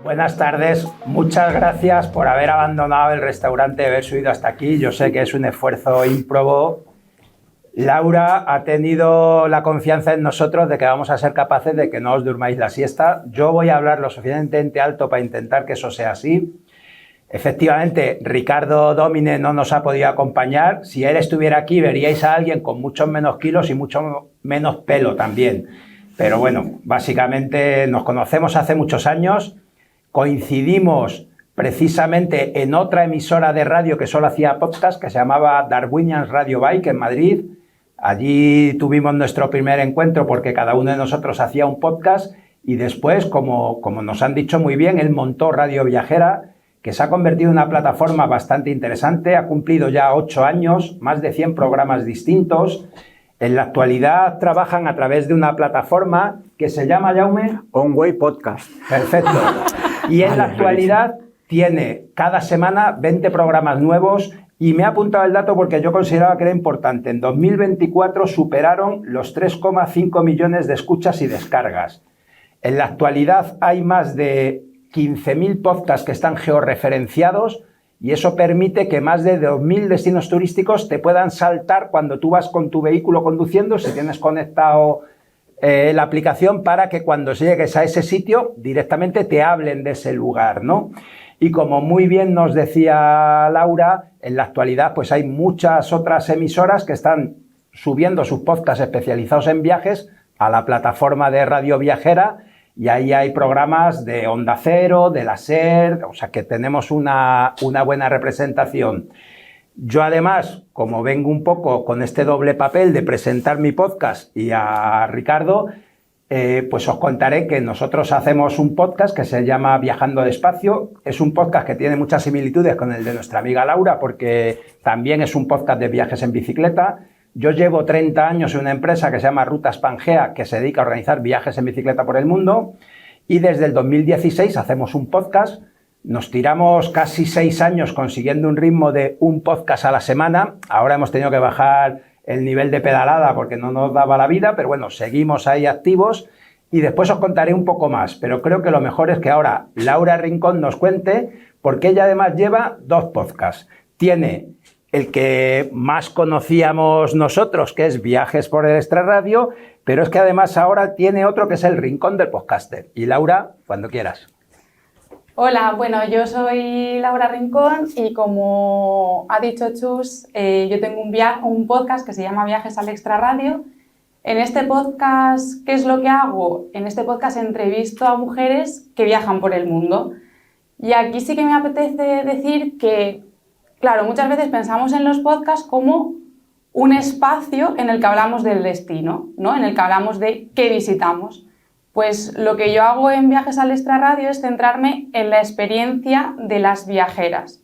Buenas tardes, muchas gracias por haber abandonado el restaurante y haber subido hasta aquí. Yo sé que es un esfuerzo ímprobo. Laura ha tenido la confianza en nosotros de que vamos a ser capaces de que no os durmáis la siesta. Yo voy a hablar lo suficientemente alto para intentar que eso sea así. Efectivamente, Ricardo Domine no nos ha podido acompañar. Si él estuviera aquí, veríais a alguien con muchos menos kilos y mucho menos pelo también. Pero bueno, básicamente nos conocemos hace muchos años. Coincidimos precisamente en otra emisora de radio que solo hacía podcast, que se llamaba Darwinians Radio Bike en Madrid. Allí tuvimos nuestro primer encuentro porque cada uno de nosotros hacía un podcast y después, como nos han dicho muy bien, él montó Radio Viajera, que se ha convertido en una plataforma bastante interesante. Ha cumplido ya 8 años, más de 100 programas distintos. En la actualidad trabajan a través de una plataforma que se llama, Jaume, Onway Podcast. Perfecto. Y en la actualidad tiene cada semana 20 programas nuevos y me he apuntado el dato porque yo consideraba que era importante. En 2024 superaron los 3,5 millones de escuchas y descargas. En la actualidad hay más de 15.000 podcasts que están georreferenciados y eso permite que más de 2.000 destinos turísticos te puedan saltar cuando tú vas con tu vehículo conduciendo, si tienes conectado la aplicación, para que cuando llegues a ese sitio directamente te hablen de ese lugar, ¿no? Y como muy bien nos decía Laura, en la actualidad pues hay muchas otras emisoras que están subiendo sus podcasts especializados en viajes a la plataforma de Radio Viajera y ahí hay programas de Onda Cero, de la SER, o sea que tenemos una buena representación. Yo además, como vengo un poco con este doble papel de presentar mi podcast y a Ricardo, pues os contaré que nosotros hacemos un podcast que se llama Viajando Despacio. Es un podcast que tiene muchas similitudes con el de nuestra amiga Laura porque también es un podcast de viajes en bicicleta. Yo llevo 30 años en una empresa que se llama Rutas Pangea, que se dedica a organizar viajes en bicicleta por el mundo, y desde el 2016 hacemos un podcast. Nos tiramos casi 6 años consiguiendo un ritmo de un podcast a la semana. Ahora hemos tenido que bajar el nivel de pedalada porque no nos daba la vida, pero bueno, seguimos ahí activos y después os contaré un poco más. Pero creo que lo mejor es que ahora Laura Rincón nos cuente, porque ella además lleva 2 podcasts. Tiene el que más conocíamos nosotros, que es Viajes por el Extrarradio, pero es que además ahora tiene otro que es El Rincón del Podcaster. Y Laura, cuando quieras. Hola, bueno, yo soy Laura Rincón y como ha dicho Chus, yo tengo un podcast que se llama Viajes al Extrarradio. En este podcast, ¿qué es lo que hago? En este podcast entrevisto a mujeres que viajan por el mundo. Y aquí sí que me apetece decir que, claro, muchas veces pensamos en los podcasts como un espacio en el que hablamos del destino, ¿no? En el que hablamos de qué visitamos. Pues lo que yo hago en Viajes al Extrarradio es centrarme en la experiencia de las viajeras.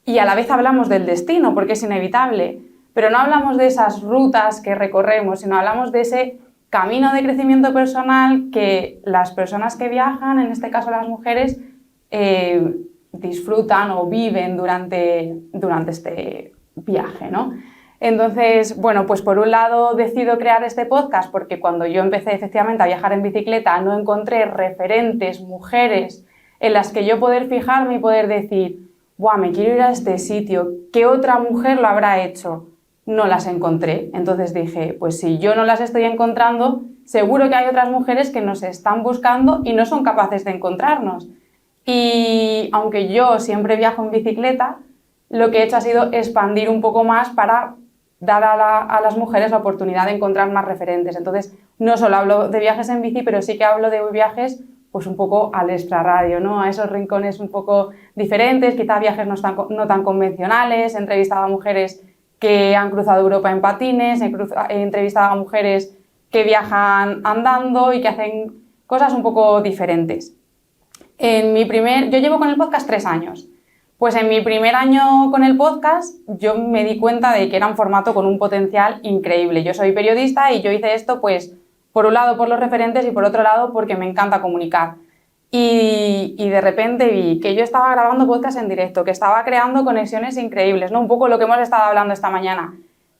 Y a la vez hablamos del destino, porque es inevitable, pero no hablamos de esas rutas que recorremos, sino hablamos de ese camino de crecimiento personal que las personas que viajan, en este caso las mujeres, disfrutan o viven durante este viaje, ¿no? Entonces, bueno, pues por un lado decido crear este podcast porque cuando yo empecé efectivamente a viajar en bicicleta no encontré referentes, mujeres, en las que yo poder fijarme y poder decir, ¡buah, me quiero ir a este sitio! ¿Qué otra mujer lo habrá hecho? No las encontré. Entonces dije, pues si yo no las estoy encontrando, seguro que hay otras mujeres que nos están buscando y no son capaces de encontrarnos. Y aunque yo siempre viajo en bicicleta, lo que he hecho ha sido expandir un poco más para dar a las mujeres la oportunidad de encontrar más referentes. Entonces, no solo hablo de viajes en bici, pero sí que hablo de viajes pues un poco al extrarradio, ¿no? A esos rincones un poco diferentes, quizá viajes no tan convencionales. He entrevistado a mujeres que han cruzado Europa en patines, he entrevistado a mujeres que viajan andando y que hacen cosas un poco diferentes. Yo llevo con el podcast 3 años. Pues en mi primer año con el podcast yo me di cuenta de que era un formato con un potencial increíble. Yo soy periodista y yo hice esto pues por un lado por los referentes y por otro lado porque me encanta comunicar. Y de repente vi que yo estaba grabando podcast en directo, que estaba creando conexiones increíbles, ¿no? Un poco lo que hemos estado hablando esta mañana.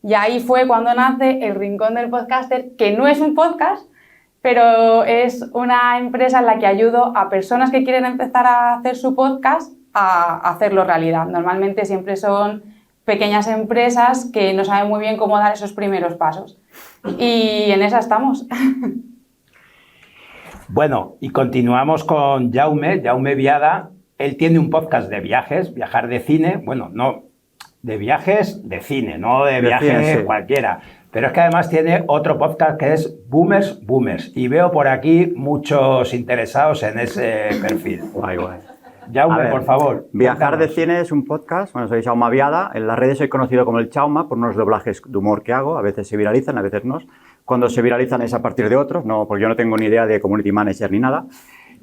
Y ahí fue cuando nace El Rincón del Podcaster, que no es un podcast, pero es una empresa en la que ayudo a personas que quieren empezar a hacer su podcast a hacerlo realidad. Normalmente siempre son pequeñas empresas que no saben muy bien cómo dar esos primeros pasos. Y en esa estamos. Bueno, y continuamos con Jaume Viada. Él tiene un podcast de viajes, Viajar de Cine. Bueno, no, de viajes de cine, no de viajes cine, sí. cualquiera. Pero es que además tiene otro podcast que es Boomers. Y veo por aquí muchos interesados en ese perfil. Guay. Jaume, por favor. Viajar de Cine es un podcast. Bueno, soy Jaume Viada. En las redes soy conocido como el Chauma por unos doblajes de humor que hago. A veces se viralizan, a veces no. Cuando se viralizan es a partir de otros, no, porque yo no tengo ni idea de community manager ni nada.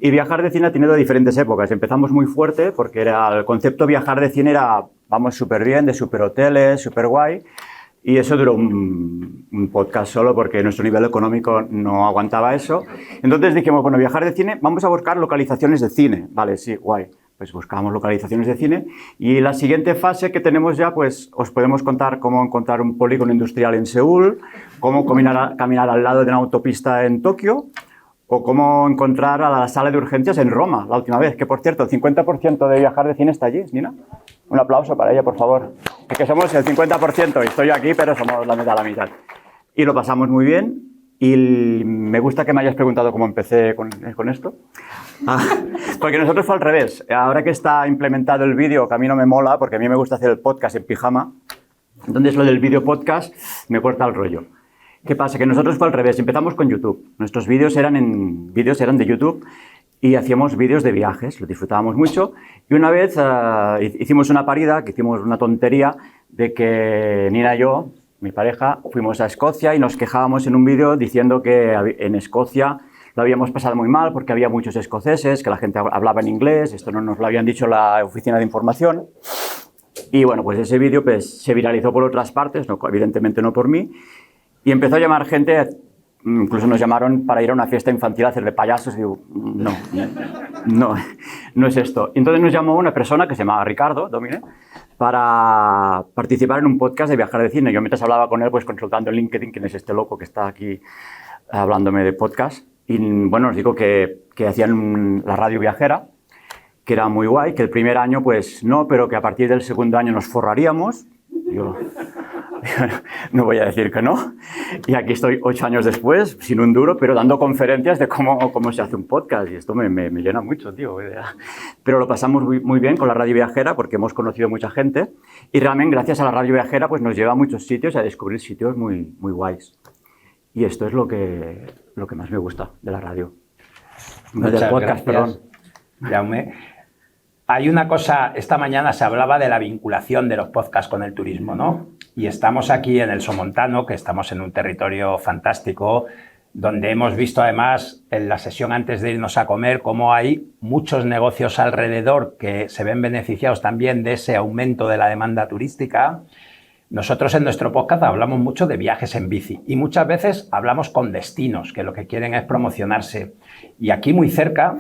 Y Viajar de Cine ha tenido diferentes épocas. Empezamos muy fuerte porque el concepto Viajar de Cine era, vamos súper bien, de super hoteles, súper guay. Y eso duró un podcast solo porque nuestro nivel económico no aguantaba eso. Entonces dijimos, bueno, Viajar de Cine, vamos a buscar localizaciones de cine. Vale, sí, guay. Pues buscamos localizaciones de cine. Y la siguiente fase que tenemos ya, pues os podemos contar cómo encontrar un polígono industrial en Seúl, cómo caminar al lado de una autopista en Tokio, o cómo encontrar a la sala de urgencias en Roma, la última vez. Que, por cierto, el 50% de Viajar de Cine está allí, Nina. Un aplauso para ella, por favor. Es que somos el 50%, y estoy aquí, pero somos la mitad. Y lo pasamos muy bien. Y me gusta que me hayas preguntado cómo empecé con esto. Porque nosotros fue al revés. Ahora que está implementado el vídeo, que a mí no me mola, porque a mí me gusta hacer el podcast en pijama, entonces lo del vídeo podcast me corta el rollo. ¿Qué pasa? Que nosotros fue al revés. Empezamos con YouTube. Nuestros vídeos eran de YouTube y hacíamos vídeos de viajes. Lo disfrutábamos mucho. Y una vez hicimos una parida, que hicimos una tontería, de que Nina y yo, mi pareja, fuimos a Escocia y nos quejábamos en un vídeo diciendo que en Escocia lo habíamos pasado muy mal porque había muchos escoceses, que la gente hablaba en inglés. Esto no nos lo habían dicho la oficina de información. Y bueno, pues ese vídeo pues, se viralizó por otras partes, no, evidentemente no por mí. Y empezó a llamar gente, incluso nos llamaron para ir a una fiesta infantil a hacerle payasos. Y digo, no es esto. Entonces nos llamó una persona que se llamaba Ricardo Domine para participar en un podcast de Viajar de Cine. Yo mientras hablaba con él, pues consultando en LinkedIn, quién es este loco que está aquí hablándome de podcast. Y bueno, os digo que hacían la radio viajera, que era muy guay, que el primer año pues no, pero que a partir del segundo año nos forraríamos. Yo no voy a decir que no. Y aquí estoy 8 años después, sin un duro, pero dando conferencias de cómo se hace un podcast. Y esto me llena mucho, tío. Pero lo pasamos muy bien con la radio viajera porque hemos conocido mucha gente. Y realmente gracias a la radio viajera pues nos lleva a muchos sitios, a descubrir sitios muy guays. Y esto es lo que más me gusta de la radio. Muchas podcast, gracias, Jaume. Hay una cosa, esta mañana se hablaba de la vinculación de los podcasts con el turismo, ¿no? Y estamos aquí en el Somontano, que estamos en un territorio fantástico, donde hemos visto además en la sesión antes de irnos a comer cómo hay muchos negocios alrededor que se ven beneficiados también de ese aumento de la demanda turística. Nosotros en nuestro podcast hablamos mucho de viajes en bici y muchas veces hablamos con destinos que lo que quieren es promocionarse. Y aquí muy cerca,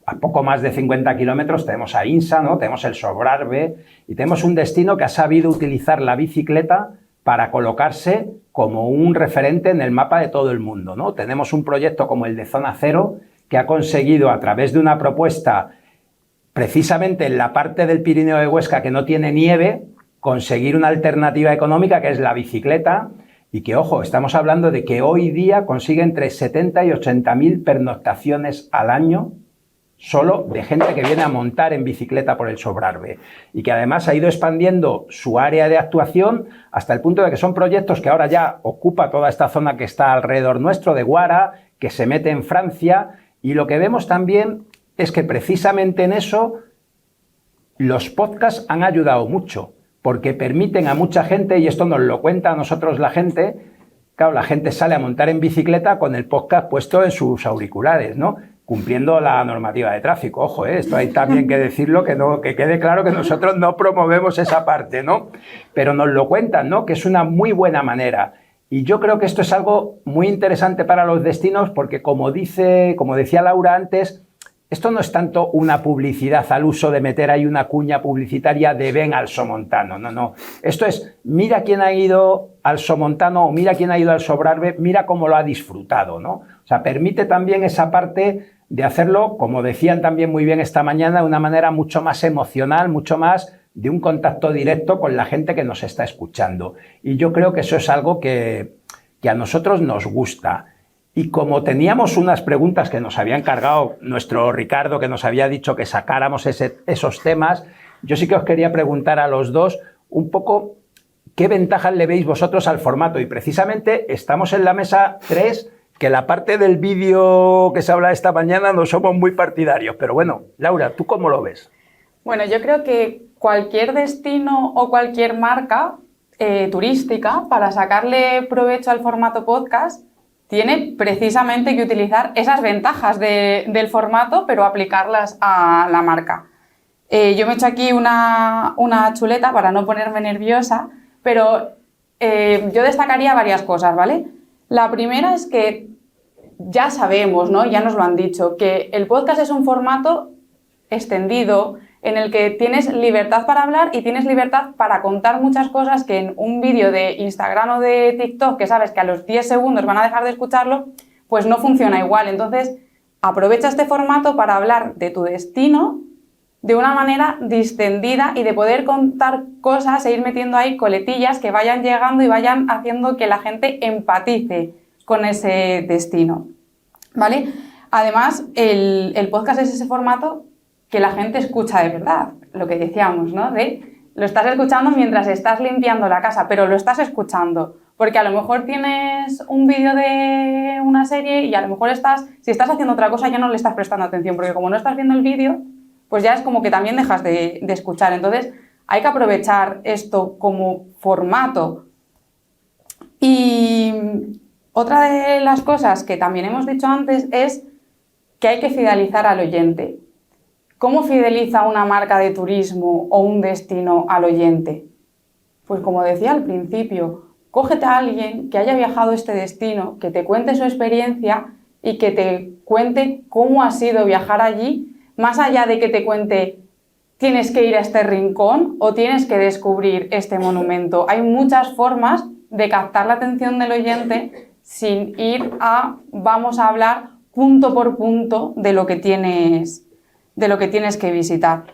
a poco más de 50 kilómetros, tenemos a Insa, ¿no? Tenemos el Sobrarbe y tenemos un destino que ha sabido utilizar la bicicleta para colocarse como un referente en el mapa de todo el mundo, ¿no? Tenemos un proyecto como el de Zona Cero que ha conseguido a través de una propuesta precisamente en la parte del Pirineo de Huesca que no tiene nieve, conseguir una alternativa económica que es la bicicleta y que, ojo, estamos hablando de que hoy día consigue entre 70 y 80.000 pernoctaciones al año solo de gente que viene a montar en bicicleta por el Sobrarbe y que además ha ido expandiendo su área de actuación hasta el punto de que son proyectos que ahora ya ocupa toda esta zona que está alrededor nuestro de Guara, que se mete en Francia y lo que vemos también es que precisamente en eso los podcasts han ayudado mucho. Porque permiten a mucha gente, y esto nos lo cuenta a nosotros la gente, claro, la gente sale a montar en bicicleta con el podcast puesto en sus auriculares, ¿no? Cumpliendo la normativa de tráfico. Ojo, esto hay también que decirlo, que quede claro que nosotros no promovemos esa parte, ¿no? Pero nos lo cuentan, ¿no? Que es una muy buena manera. Y yo creo que esto es algo muy interesante para los destinos porque, como decía Laura antes, esto no es tanto una publicidad al uso de meter ahí una cuña publicitaria de ven al Somontano, no. Esto es, mira quién ha ido al Somontano o mira quién ha ido al Sobrarbe, mira cómo lo ha disfrutado, ¿no? O sea, permite también esa parte de hacerlo, como decían también muy bien esta mañana, de una manera mucho más emocional, mucho más de un contacto directo con la gente que nos está escuchando. Y yo creo que eso es algo que a nosotros nos gusta. Y como teníamos unas preguntas que nos había encargado nuestro Ricardo, que nos había dicho que sacáramos esos temas, yo sí que os quería preguntar a los dos un poco qué ventajas le veis vosotros al formato. Y precisamente estamos en la mesa 3, que la parte del vídeo que se habla esta mañana no somos muy partidarios. Pero bueno, Laura, ¿tú cómo lo ves? Bueno, yo creo que cualquier destino o cualquier marca turística, para sacarle provecho al formato podcast, tiene precisamente que utilizar esas ventajas del formato, pero aplicarlas a la marca. Yo me he hecho aquí una chuleta para no ponerme nerviosa, pero yo destacaría varias cosas, ¿vale? La primera es que ya sabemos, ¿no? Ya nos lo han dicho, que el podcast es un formato extendido en el que tienes libertad para hablar y tienes libertad para contar muchas cosas que en un vídeo de Instagram o de TikTok, que sabes que a los 10 segundos van a dejar de escucharlo, pues no funciona igual. Entonces, aprovecha este formato para hablar de tu destino de una manera distendida y de poder contar cosas e ir metiendo ahí coletillas que vayan llegando y vayan haciendo que la gente empatice con ese destino, ¿vale? Además, el podcast es ese formato que la gente escucha de verdad, lo que decíamos, ¿no? Lo estás escuchando mientras estás limpiando la casa, pero lo estás escuchando, porque a lo mejor tienes un vídeo de una serie y a lo mejor si estás haciendo otra cosa ya no le estás prestando atención, porque como no estás viendo el vídeo, pues ya es como que también dejas de escuchar. Entonces, hay que aprovechar esto como formato. Y otra de las cosas que también hemos dicho antes es que hay que fidelizar al oyente. ¿Cómo fideliza una marca de turismo o un destino al oyente? Pues como decía al principio, cógete a alguien que haya viajado a este destino, que te cuente su experiencia y que te cuente cómo ha sido viajar allí, más allá de que te cuente tienes que ir a este rincón o tienes que descubrir este monumento. Hay muchas formas de captar la atención del oyente sin ir vamos a hablar punto por punto de lo que tienes que visitar.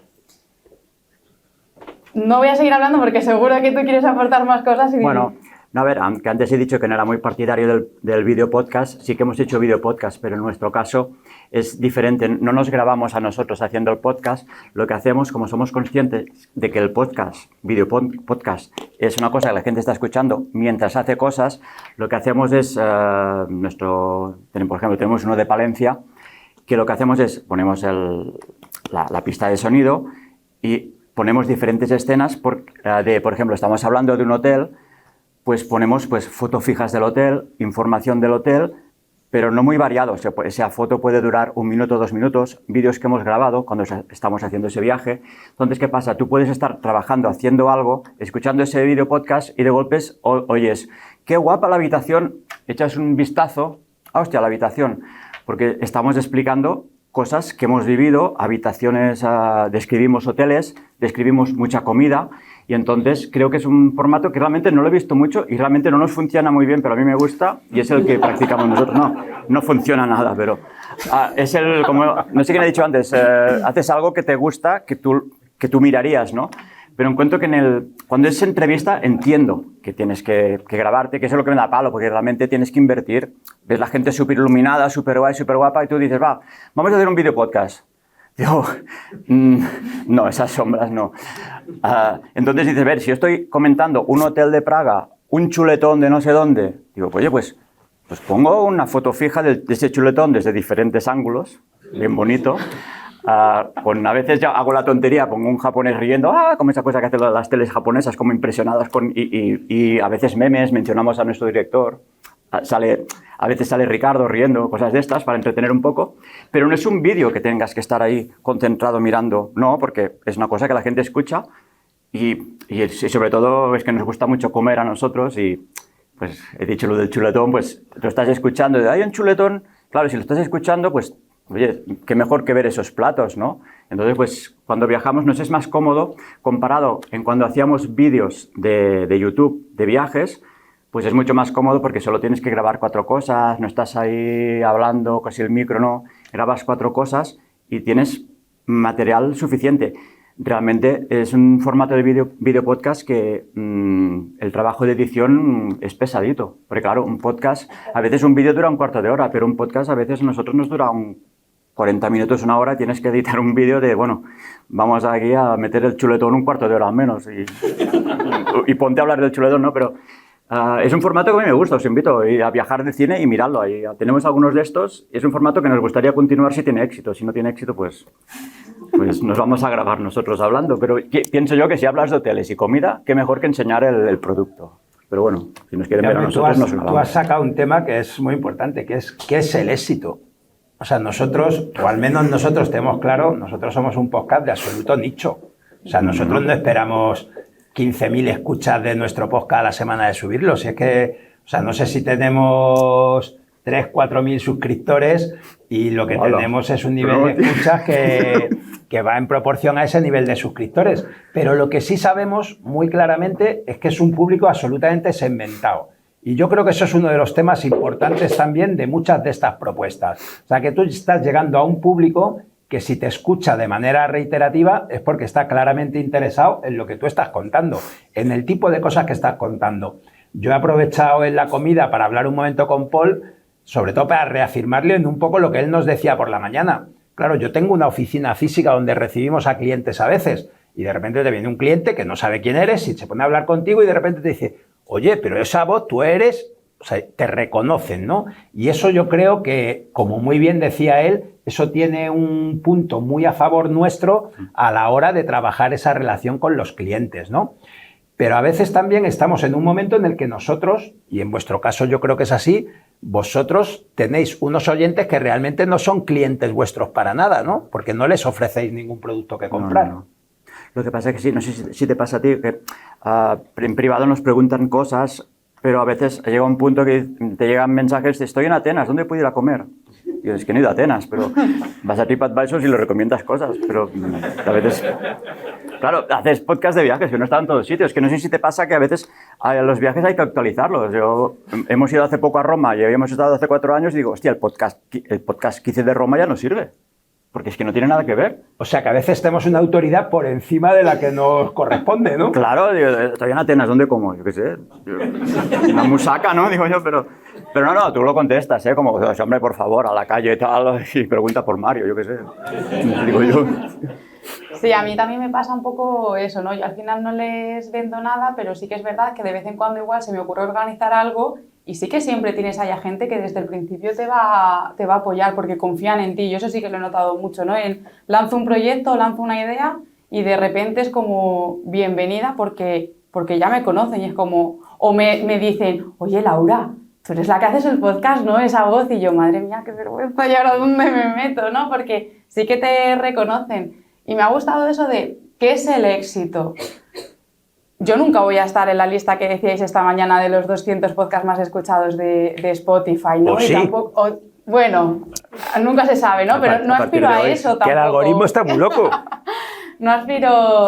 No voy a seguir hablando porque seguro que tú quieres aportar más cosas. Bueno, a ver, aunque antes he dicho que no era muy partidario del video podcast, sí que hemos hecho video podcast, pero en nuestro caso es diferente. No nos grabamos a nosotros haciendo el podcast. Lo que hacemos, como somos conscientes de que el podcast, video podcast, es una cosa que la gente está escuchando mientras hace cosas, lo que hacemos es, por ejemplo, tenemos uno de Palencia, que lo que hacemos es, ponemos la pista de sonido y ponemos diferentes escenas, por ejemplo, estamos hablando de un hotel, pues ponemos fotos fijas del hotel, información del hotel, pero no muy variado. Esa foto puede durar 1 minuto, 2 minutos, vídeos que hemos grabado cuando estamos haciendo ese viaje. Entonces, ¿qué pasa? Tú puedes estar trabajando, haciendo algo, escuchando ese video podcast y de golpes oyes, qué guapa la habitación, echas un vistazo, hostia, la habitación, porque estamos explicando cosas que hemos vivido, habitaciones, describimos hoteles, describimos mucha comida y entonces creo que es un formato que realmente no lo he visto mucho y realmente no nos funciona muy bien, pero a mí me gusta y es el que practicamos nosotros. No funciona nada, pero es como no sé quién ha dicho antes, haces algo que te gusta, que tú mirarías, ¿no? Pero encuentro que cuando es entrevista entiendo que tienes que grabarte, que eso es lo que me da palo, porque realmente tienes que invertir. Ves la gente súper iluminada, súper guay, súper guapa y tú dices, vamos a hacer un video podcast. Digo, no, esas sombras no. Entonces dices, si yo estoy comentando un hotel de Praga, un chuletón de no sé dónde, digo, oye, pues pongo una foto fija de ese chuletón desde diferentes ángulos, bien bonito. A veces ya hago la tontería, pongo un japonés riendo, como esa cosa que hacen las teles japonesas, como impresionadas y a veces memes, mencionamos a nuestro director, a veces sale Ricardo riendo, cosas de estas para entretener un poco, pero no es un vídeo que tengas que estar ahí concentrado mirando, no, porque es una cosa que la gente escucha y sobre todo es que nos gusta mucho comer a nosotros y pues he dicho lo del chuletón, pues lo estás escuchando, hay un chuletón, claro, si lo estás escuchando, pues oye, qué mejor que ver esos platos, ¿no? Entonces, pues, cuando viajamos nos es más cómodo comparado en cuando hacíamos vídeos de YouTube de viajes, pues es mucho más cómodo porque solo tienes que grabar 4 cosas, no estás ahí hablando, casi el micro, no, grabas 4 cosas y tienes material suficiente. Realmente es un formato de video podcast que el trabajo de edición es pesadito. Porque claro, un podcast, a veces un vídeo dura un cuarto de hora, pero un podcast a veces a nosotros nos dura 40 minutos, una hora, tienes que editar un vídeo de, bueno, vamos aquí a meter el chuletón un cuarto de hora al menos y ponte a hablar del chuletón, ¿no? Pero es un formato que a mí me gusta, os invito a viajar de cine y mirarlo. Ahí tenemos algunos de estos, es un formato que nos gustaría continuar si tiene éxito. Si no tiene éxito, pues nos vamos a grabar nosotros hablando. Pero pienso yo que si hablas de hoteles y comida, qué mejor que enseñar el producto. Pero bueno, si nos quieren ver a nosotros, nos grabamos. Tú has sacado un tema que es muy importante, que es ¿qué es el éxito? O sea, nosotros, o al menos nosotros tenemos claro, nosotros somos un podcast de absoluto nicho. O sea, nosotros no esperamos 15.000 escuchas de nuestro podcast a la semana de subirlo. Si es que, o sea, no sé si tenemos 3.000, 4.000 suscriptores y lo que tenemos es un nivel de escuchas que va en proporción a ese nivel de suscriptores. Pero lo que sí sabemos muy claramente es que es un público absolutamente segmentado. Y yo creo que eso es uno de los temas importantes también de muchas de estas propuestas. O sea, que tú estás llegando a un público que si te escucha de manera reiterativa es porque está claramente interesado en lo que tú estás contando, en el tipo de cosas que estás contando. Yo he aprovechado en la comida para hablar un momento con Paul, sobre todo para reafirmarle en un poco lo que él nos decía por la mañana. Claro, yo tengo una oficina física donde recibimos a clientes a veces y de repente te viene un cliente que no sabe quién eres y se pone a hablar contigo y de repente te dice, oye, pero esa voz tú eres... O sea, te reconocen, ¿no? Y eso yo creo que, como muy bien decía él, eso tiene un punto muy a favor nuestro a la hora de trabajar esa relación con los clientes, ¿no? Pero a veces también estamos en un momento en el que nosotros, y en vuestro caso yo creo que es así, vosotros tenéis unos oyentes que realmente no son clientes vuestros para nada, ¿no? Porque no les ofrecéis ningún producto que comprar. No. Lo que pasa es que sí, no sé si te pasa a ti, que en privado nos preguntan cosas, pero a veces llega un punto que te llegan mensajes de estoy en Atenas, ¿dónde puedo ir a comer? Y yo, es que no he ido a Atenas, pero vas a TripAdvisor y le recomiendas cosas, pero a veces... Claro, haces podcast de viajes que no están en todos sitios, que no sé si te pasa que a veces los viajes hay que actualizarlos. Hemos ido hace poco a Roma y habíamos estado hace 4 años y digo, hostia, el podcast que hice de Roma ya no sirve. Porque es que no tiene nada que ver. O sea, que a veces tenemos una autoridad por encima de la que nos corresponde, ¿no? Claro, digo, estoy en Atenas, ¿dónde como? Yo qué sé, una musaca, ¿no? Digo yo, pero no, tú lo contestas, ¿eh? Como, hombre, por favor, a la calle y tal, y pregunta por Mario, yo qué sé. Digo yo. Sí, a mí también me pasa un poco eso, ¿no? Yo al final no les vendo nada, pero sí que es verdad que de vez en cuando igual se me ocurre organizar algo y sí que siempre tienes ahí a gente que desde el principio te va a apoyar porque confían en ti. Yo eso sí que lo he notado mucho, ¿no? Lanzo un proyecto, lanzo una idea y de repente es como bienvenida porque ya me conocen y es como... O me dicen, oye, Laura, tú eres la que haces el podcast, ¿no? Esa voz. Y yo, madre mía, qué vergüenza, ¿y ahora dónde me meto, no? Porque sí que te reconocen. Y me ha gustado eso de, ¿qué es el éxito? Yo nunca voy a estar en la lista que decíais esta mañana de los 200 podcasts más escuchados de Spotify, ¿no? ¿O sí? Y tampoco, bueno, nunca se sabe, ¿no? Pero no aspiro a eso tampoco. Que el algoritmo está muy loco.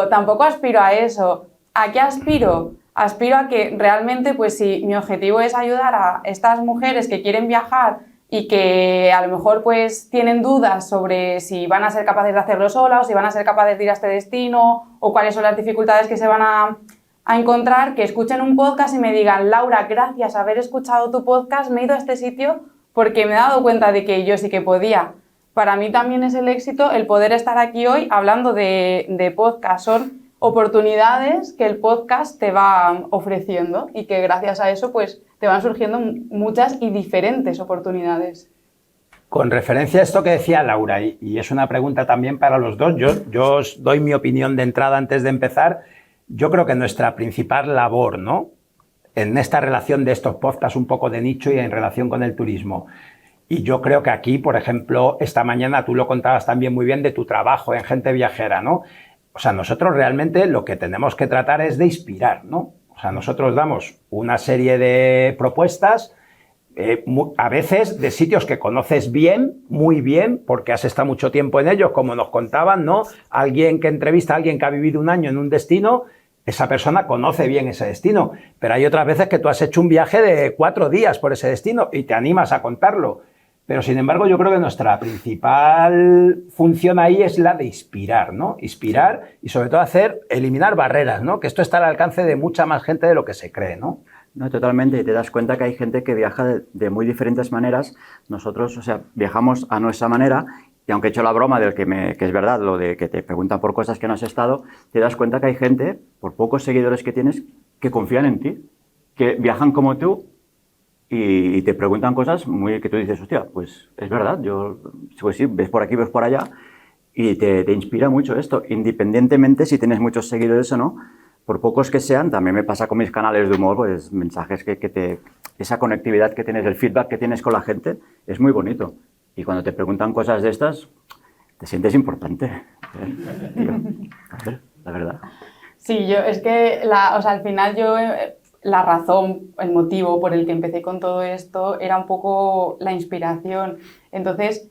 Tampoco aspiro a eso. ¿A qué aspiro? Aspiro a que realmente, pues si mi objetivo es ayudar a estas mujeres que quieren viajar y que a lo mejor pues tienen dudas sobre si van a ser capaces de hacerlo solas o si van a ser capaces de ir a este destino o cuáles son las dificultades que se van a encontrar, que escuchen un podcast y me digan, Laura, gracias a haber escuchado tu podcast me he ido a este sitio porque me he dado cuenta de que yo sí que podía. Para mí también es el éxito el poder estar aquí hoy hablando de podcast. Son oportunidades que el podcast te va ofreciendo y que gracias a eso pues te van surgiendo muchas y diferentes oportunidades. Con referencia a esto que decía Laura, y es una pregunta también para los dos, yo os doy mi opinión de entrada antes de empezar. Yo creo que nuestra principal labor, ¿no?, en esta relación de estos podcasts un poco de nicho y en relación con el turismo, y yo creo que aquí, por ejemplo, esta mañana tú lo contabas también muy bien de tu trabajo en Gente Viajera, ¿no? O sea, nosotros realmente lo que tenemos que tratar es de inspirar, ¿no? O sea, nosotros damos una serie de propuestas A veces de sitios que conoces bien, muy bien, porque has estado mucho tiempo en ellos, como nos contaban, ¿no? Alguien que entrevista a alguien que ha vivido un año en un destino, esa persona conoce bien ese destino. Pero hay otras veces que tú has hecho un viaje de 4 días por ese destino y te animas a contarlo. Pero, sin embargo, yo creo que nuestra principal función ahí es la de inspirar, ¿no? Inspirar y, sobre todo, eliminar barreras, ¿no? Que esto está al alcance de mucha más gente de lo que se cree, ¿no? No, totalmente, y te das cuenta que hay gente que viaja de muy diferentes maneras. Nosotros, o sea, viajamos a nuestra manera, y aunque he hecho la broma del que es verdad, lo de que te preguntan por cosas que no has estado, te das cuenta que hay gente, por pocos seguidores que tienes, que confían en ti, que viajan como tú y te preguntan cosas muy que tú dices, hostia, pues es verdad, pues sí, ves por aquí, ves por allá, y te inspira mucho esto, independientemente si tienes muchos seguidores o no. Por pocos que sean, también me pasa con mis canales de humor, pues mensajes esa conectividad que tienes, el feedback que tienes con la gente, es muy bonito. Y cuando te preguntan cosas de estas, te sientes importante. Tío, a ver, la verdad. Sí, es que, al final la razón, el motivo por el que empecé con todo esto era un poco la inspiración. Entonces,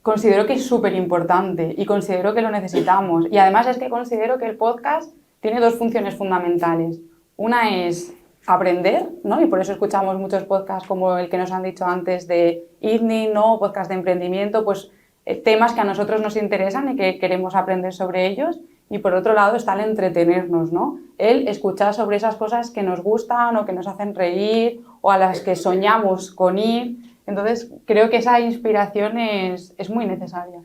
considero que es súper importante y considero que lo necesitamos. Y además es que considero que el podcast tiene 2 funciones fundamentales. Una es aprender, ¿no? Y por eso escuchamos muchos podcasts como el que nos han dicho antes de ITNI, ¿no? Podcast de emprendimiento, pues temas que a nosotros nos interesan y que queremos aprender sobre ellos. Y por otro lado está el entretenernos, ¿no? El escuchar sobre esas cosas que nos gustan o que nos hacen reír o a las que soñamos con ir. Entonces creo que esa inspiración es muy necesaria.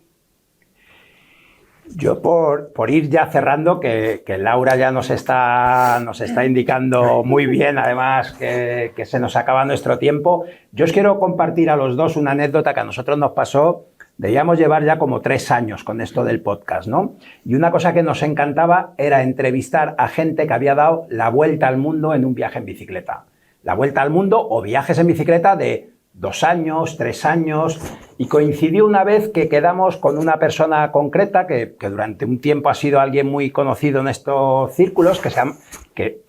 Yo por ir ya cerrando, que Laura ya nos está indicando muy bien, además, que se nos acaba nuestro tiempo, yo os quiero compartir a los dos una anécdota que a nosotros nos pasó. Debíamos llevar ya como 3 años con esto del podcast, ¿no? Y una cosa que nos encantaba era entrevistar a gente que había dado la vuelta al mundo en un viaje en bicicleta. La vuelta al mundo o viajes en bicicleta de 2 años, 3 años, y coincidió una vez que quedamos con una persona concreta que durante un tiempo ha sido alguien muy conocido en estos círculos, que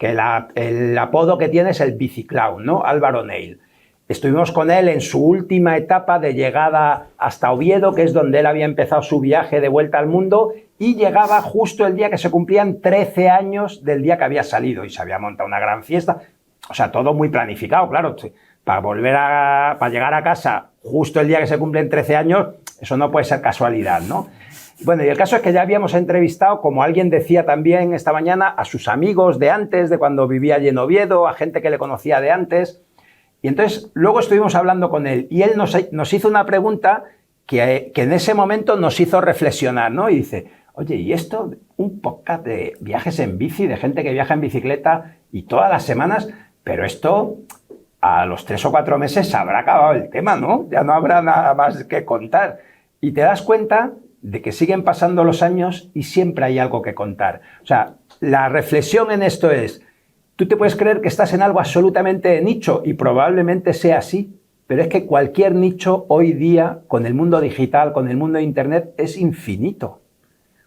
el apodo que tiene es el Biciclown, ¿no? Álvaro Neil. Estuvimos con él en su última etapa de llegada hasta Oviedo, que es donde él había empezado su viaje de vuelta al mundo, y llegaba justo el día que se cumplían 13 años del día que había salido, y se había montado una gran fiesta. O sea, todo muy planificado, claro. Para llegar a casa justo el día que se cumplen 13 años, eso no puede ser casualidad, ¿no? Bueno, y el caso es que ya habíamos entrevistado, como alguien decía también esta mañana, a sus amigos de antes, de cuando vivía allí en Oviedo, a gente que le conocía de antes. Y entonces luego estuvimos hablando con él y él nos hizo una pregunta que en ese momento nos hizo reflexionar, ¿no? Y dice, oye, ¿y esto? Un podcast de viajes en bici, de gente que viaja en bicicleta y todas las semanas, pero esto a los 3 o 4 meses se habrá acabado el tema, ¿no? Ya no habrá nada más que contar. Y te das cuenta de que siguen pasando los años y siempre hay algo que contar. O sea, la reflexión en esto es, tú te puedes creer que estás en algo absolutamente de nicho y probablemente sea así, pero es que cualquier nicho hoy día, con el mundo digital, con el mundo de Internet, es infinito.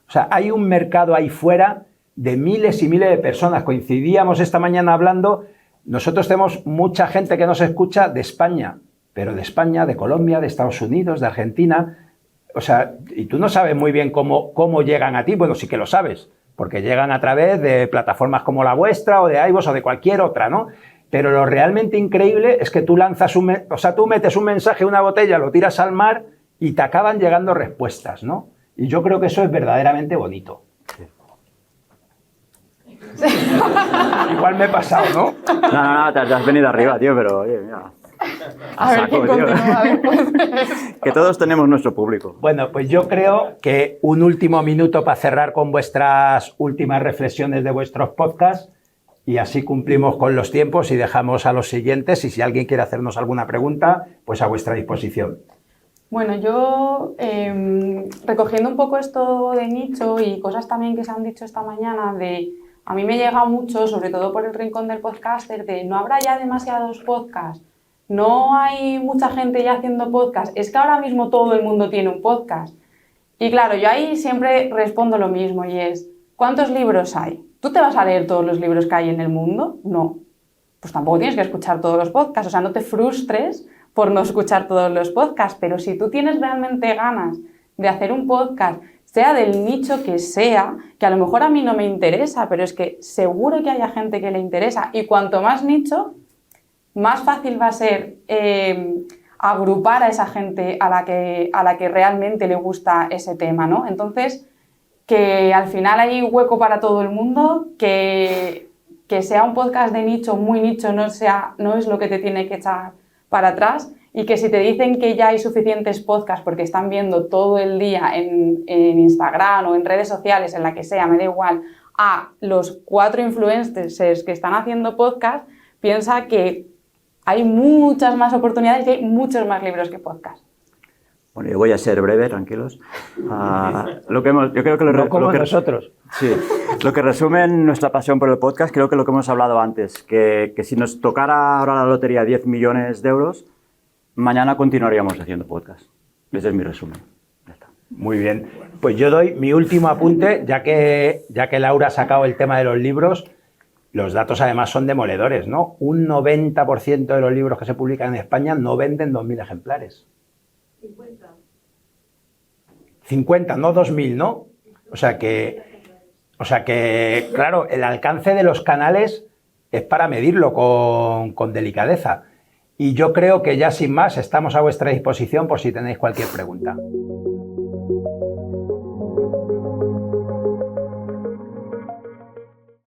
O sea, hay un mercado ahí fuera de miles y miles de personas. Coincidíamos esta mañana hablando, nosotros tenemos mucha gente que nos escucha de España, pero de España, de Colombia, de Estados Unidos, de Argentina. O sea, y tú no sabes muy bien cómo llegan a ti. Bueno, sí que lo sabes, porque llegan a través de plataformas como la vuestra o de iVoox o de cualquier otra, ¿no? Pero lo realmente increíble es que tú tú metes un mensaje, una botella, lo tiras al mar y te acaban llegando respuestas, ¿no? Y yo creo que eso es verdaderamente bonito. Sí. Igual me he pasado, ¿no? No, te has venido arriba, tío, pero oye, mira. A ver quién continúa después. Que todos tenemos nuestro público. Bueno, pues yo creo que un último minuto para cerrar con vuestras últimas reflexiones de vuestros podcasts y así cumplimos con los tiempos y dejamos a los siguientes y si alguien quiere hacernos alguna pregunta, pues a vuestra disposición. Bueno, yo recogiendo un poco esto de nicho y cosas también que se han dicho esta mañana a mí me llega mucho, sobre todo por el rincón del podcaster, de no habrá ya demasiados podcasts, no hay mucha gente ya haciendo podcast, es que ahora mismo todo el mundo tiene un podcast. Y claro, yo ahí siempre respondo lo mismo y es, ¿cuántos libros hay? ¿Tú te vas a leer todos los libros que hay en el mundo? No. pues tampoco tienes que escuchar todos los podcasts, o sea, no te frustres por no escuchar todos los podcasts, pero si tú tienes realmente ganas de hacer un podcast, sea del nicho que sea, que a lo mejor a mí no me interesa, pero es que seguro que haya gente que le interesa, y cuanto más nicho, más fácil va a ser agrupar a esa gente a la que realmente le gusta ese tema, ¿no? Entonces, que al final hay hueco para todo el mundo, que sea un podcast de nicho, muy nicho, no es lo que te tiene que echar para atrás, y que si te dicen que ya hay suficientes podcasts porque están viendo todo el día en Instagram o en redes sociales, en la que sea, me da igual, a los 4 influencers que están haciendo podcast, piensa que hay muchas más oportunidades y hay muchos más libros que podcast. Bueno, yo voy a ser breve, tranquilos. Yo creo que No como nosotros. Sí, lo que resume nuestra pasión por el podcast, creo que lo que hemos hablado antes, que si nos tocara ahora la lotería 10 millones de euros, mañana continuaríamos haciendo podcast. Ese es mi resumen. Ya está. Muy bien. Pues yo doy mi último apunte, ya que Laura ha sacado el tema de los libros. Los datos además son demoledores, ¿no? Un 90% de los libros que se publican en España no venden 2.000 ejemplares. 50, no 2.000, ¿no? O sea que, claro, el alcance de los canales es para medirlo con delicadeza. Y yo creo que ya sin más estamos a vuestra disposición por si tenéis cualquier pregunta.